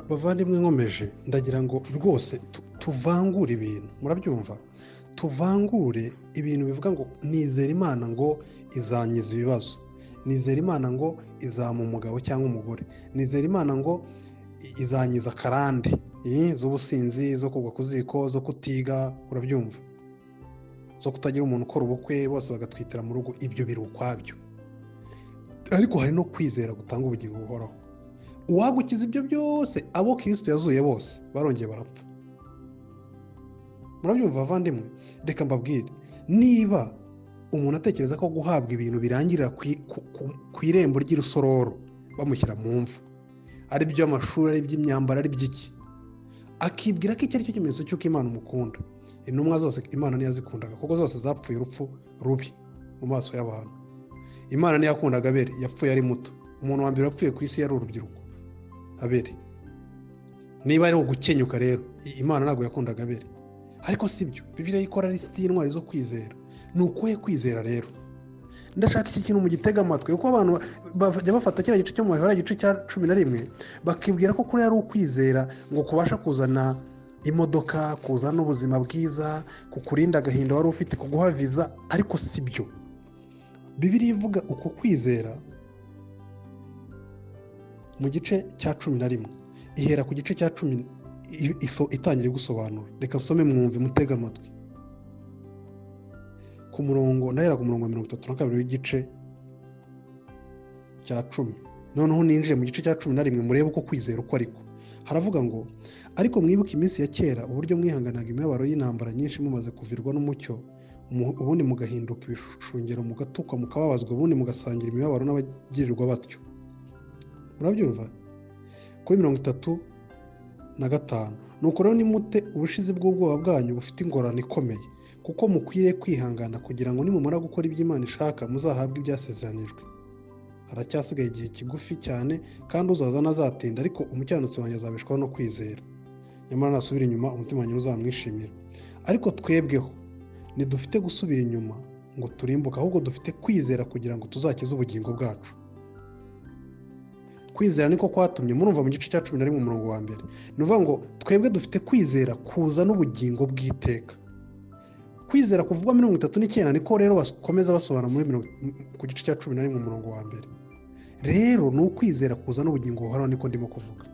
bavandimwe nkomeje ndagira ngo rwose tuvangure ibintu, murabyumva, tuvangure ibintu bivuga ngo nizera Imana ngo izankiza ibibazo, nizera Imana ngo izampa umugabo cyangwa umugore, nizera Imana ngo izankiza akarande z'ubusinzi, zo kugwa ku ziko, zo kutiga, urabyumva, zo kutagira umuntu ukora ubukwe bose bagatwitira mu rugo. Ibyo biri ukwabyo, ariko hari no kwizera gutanga ubugingo buhoraho. Uwagukiza ibyo byose, abo Kristo yazuye bose barongeye barapfa. Murabyumva bavandimwe? Reka mbabwire, niba umuntu atekereza ko guhabwa ibintu birangirira ku irembo ry'irusororo bamushyira mu mva, ari iby'amashuri, ari iby'imyambaro, ari iby'iki, akibwira ko iki ari cyo kimenyetso cy'uko Imana umukunda. Intumwa zose Imana ntiyazikundaga, kuko zose zapfuye urupfu rubi mu maso y'abantu. Imana ntiyakundaga Abeli, yapfuye ari muto. Umuntu wa mbere wapfuye ku isi yari urubyiruko, Abeli. Niba ari ugukenyuka rero, Imana ntabwo yakundaga Abeli, ariko sibyo. Bibiliya ikora lisiti y'intwari zo kwizera. Ni ukuhe kwizera rero? Ndashaka iki kintu mu gitega amatwi, kuko abantu bajya bafata kiriya gice cyo mu Baheburayo igice cya 11 bakibwira ko kuri ari ukwizera ngo kubasha kuzana imodoka, kuzana ubuzima bwiza, kukurinda agahinda wari ufite, kuguha viza, ariko sibyo. Bibiliya ivuga uko kwizera mu gice cya 11, ihera ku gice cya 10 itangira gusobanura. Reka nsome mwumve, mutega amatwi. Ku murongo, ndahera ku murongo wa 32 w'igice cya 10. Noneho ninjiye mu gice cya 11 murebe uko kwizera uko ariko. Haravuga ngo, ariko mwibuke iminsi ya kera, uburyo mwihanganaga imibabaro y'intambara nyinshi mumaze kuvirwa n'umucyo, ubundi mugahinduka ibishungero, mugatukwa, mukababazwa, ubundi mugasangira imibabaro n'abagirirwa batyo. Murabyumva? Kuri 35, nuko rero nimute ubushizi bw'ubwoba bwanyu bufite ingorane ikomeye, kuko mukwiriye kwihangana kugira ngo nimumara gukora ibyo Imana ishaka muzahabwe ibyasezeranijwe. Haracyasigaye igihe kigufi cyane, kandi uzaza nazatinda, ariko umukiranutsi wanjye azabeshwaho no kwizera. Nyamara nasubira inyuma, umutima wanjye uzamwishimira. Ariko twebweho ntidufite gusubira inyuma ngo turimbuke, ahubwo dufite kwizera kugira ngo tuzakize ubugingo bwacu. Kwizera niko kwatumye, murumva mu gice cya 11 mu murongo wa mbere, ni uvuga ngo twebwe dufite kwizera kuza n'ubugingo bw'iteka. Kwizera kuvugwa 39 niko rero bakomeza basobanura ku gice cya 11 mu murongo wa mbere. Rero ni ukwizera kuza n'ubugingo buhoraho, niko ndimo kuvuga.